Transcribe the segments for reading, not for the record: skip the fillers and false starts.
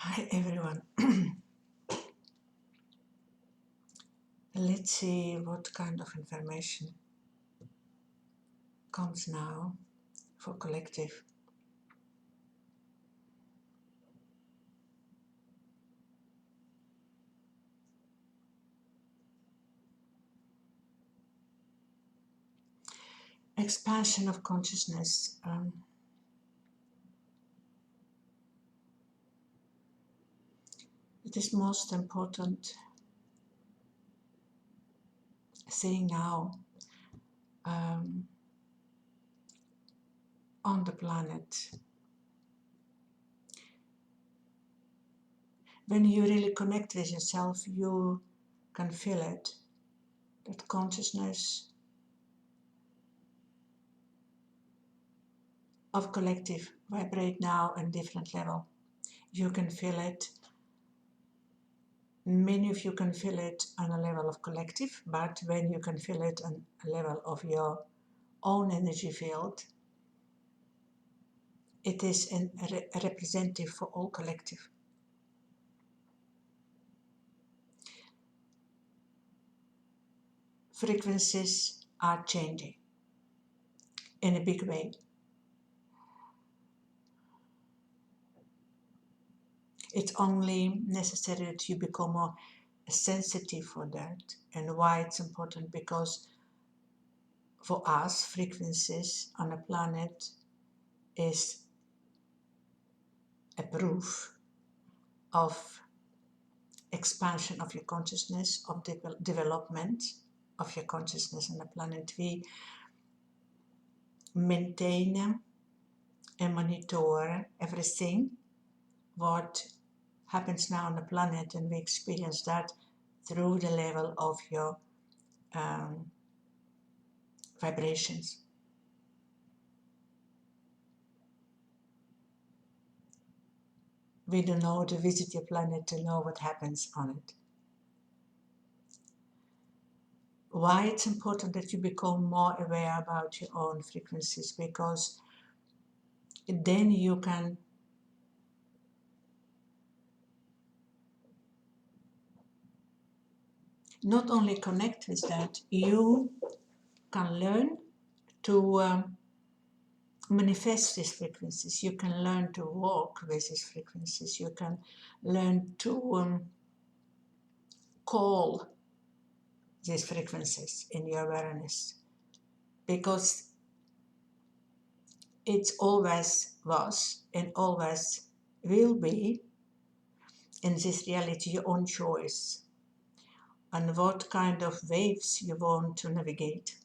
Hi everyone. Let's see what kind of information comes now for collective. Expansion of consciousness. It is most important thing now on the planet. When you really connect with yourself, you can feel it, that consciousness of collective vibrate now on different level. You can feel it. Many of you can feel it on a level of collective, but when you can feel it on a level of your own energy field, it is a representative for all collective. Frequencies are changing in a big way. It's only necessary that you become more sensitive for that. And why it's important? Because for us, frequencies on a planet is a proof of expansion of your consciousness, of development of your consciousness on the planet. We maintain and monitor everything what happens now on the planet, and we experience that through the level of your vibrations. We don't know to visit your planet to know what happens on it. Why it's important that you become more aware about your own frequencies? Because then you can not only connect with that, you can learn to manifest these frequencies. You can learn to walk with these frequencies. You can learn to call these frequencies in your awareness, because it always was and always will be in this reality your own choice on what kind of waves you want to navigate.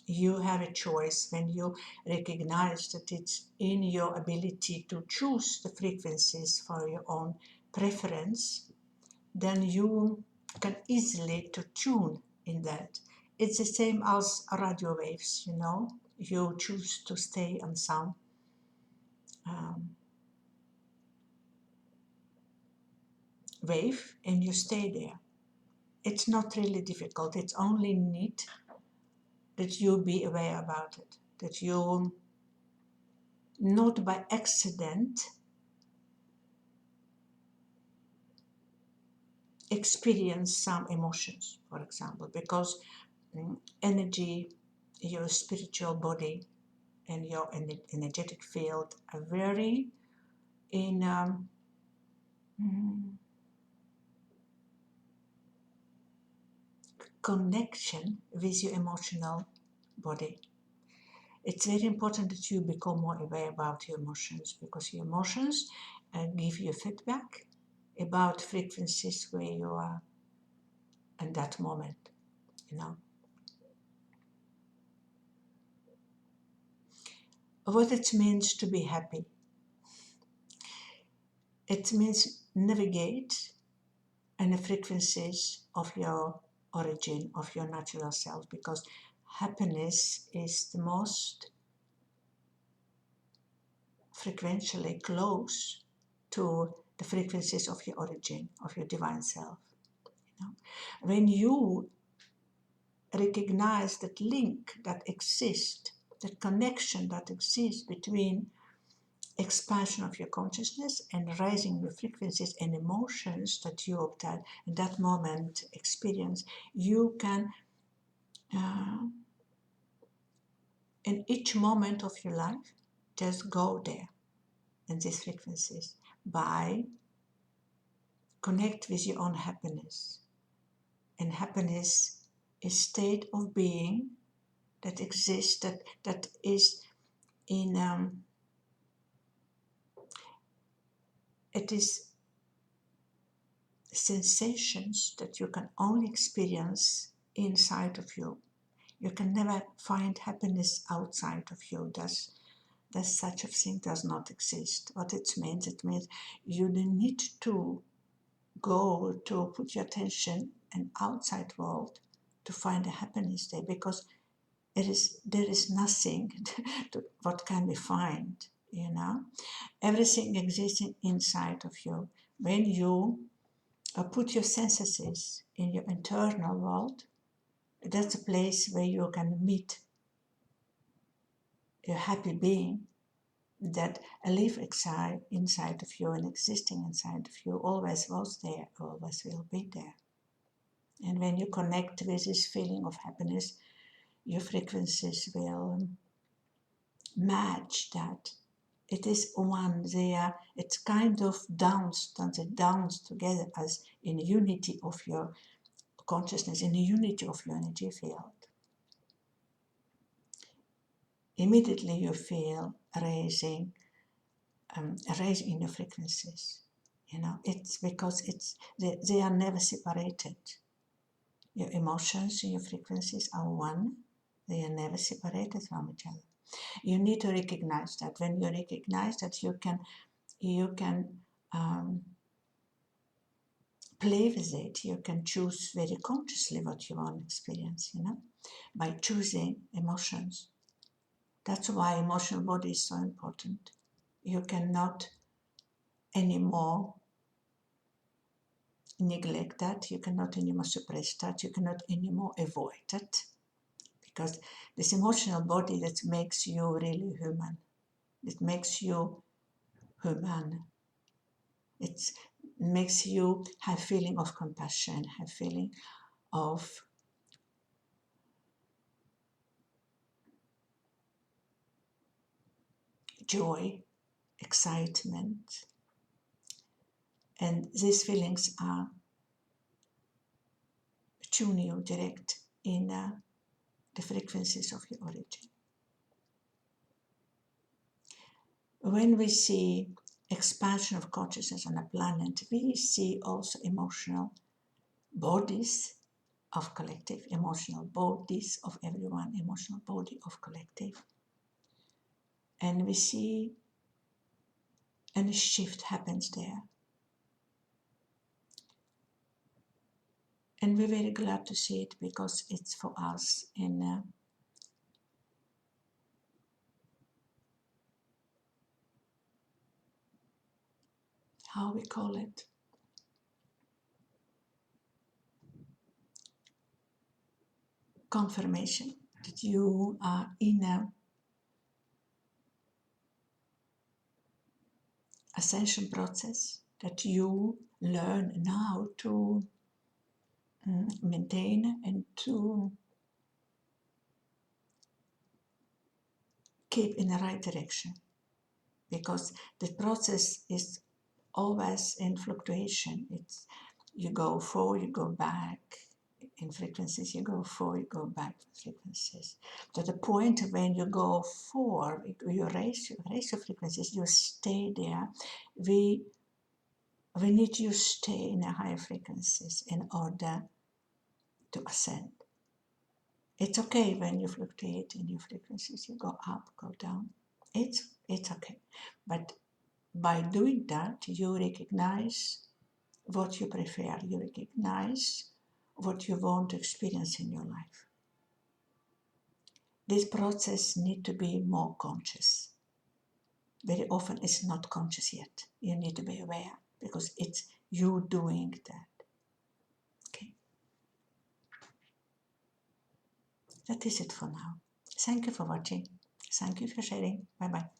You have a choice when you recognize that it's in your ability to choose the frequencies for your own preference. Then you can easily to tune in that. It's the same as radio waves, you know. You choose to stay on some wave and you stay there. It's not really difficult. It's only need that you be aware about it, that you not by accident experience some emotions, for example, because energy, your spiritual body and your energetic field are very in connection with your emotional body. It's very important that you become more aware about your emotions, because your emotions give you feedback about frequencies where you are in that moment, you know. What it means to be happy. It means navigate in the frequencies of your origin, of your natural self, because happiness is the most frequentially close to the frequencies of your origin, of your divine self. You know? When you recognize that link that exists, that connection that exists between expansion of your consciousness and raising your frequencies and emotions that you obtain in that moment experience, you can in each moment of your life just go there in these frequencies by connect with your own happiness. And happiness is state of being that exists, that is in it is sensations that you can only experience inside of you. You can never find happiness outside of you. There's such a thing does not exist. What it means you don't need to go to put your attention in outside world to find a happiness there, because there is nothing what can be find, everything exists inside of you. When you put your senses in your internal world, that's a place where you can meet a happy being that live inside of you and existing inside of you, always was there, always will be there. And when you connect with this feeling of happiness, your frequencies will match that. It is one there. It's kind of dance together as in unity of your consciousness, in the unity of your energy field. Immediately you feel raising in your frequencies. It's because they are never separated. Your emotions and your frequencies are one. They are never separated from each other. You need to recognize that. When you recognize that, you can play with it. You can choose very consciously what you want to experience, by choosing emotions. That's why emotional body is so important. You cannot anymore neglect that. You cannot anymore suppress that. You cannot anymore avoid it, because this emotional body that makes you really human. It makes you human. It makes you have feeling of compassion, have feeling of joy, excitement. And these feelings are tune you direct in the frequencies of your origin. When we see expansion of consciousness on a planet, we see also emotional bodies of collective, emotional bodies of everyone, emotional body of collective. And we see, and a shift happens there. And we're very glad to see it, because it's for us in how we call it, confirmation that you are in a ascension process, that you learn now to maintain and to keep in the right direction, because the process is always in fluctuation. It's you go forward, you go back in frequencies, you go forward, you go back in frequencies. To the point when you go forward, you raise your frequencies, you stay there. We need you to stay in a higher frequencies in order to ascend. It's okay when you fluctuate in your frequencies, you go up, go down. It's okay. But by doing that, you recognize what you prefer, you recognize what you want to experience in your life. This process needs to be more conscious. Very often it's not conscious yet. You need to be aware, because it's you doing that. Okay. That is it for now. Thank you for watching. Thank you for sharing. Bye bye.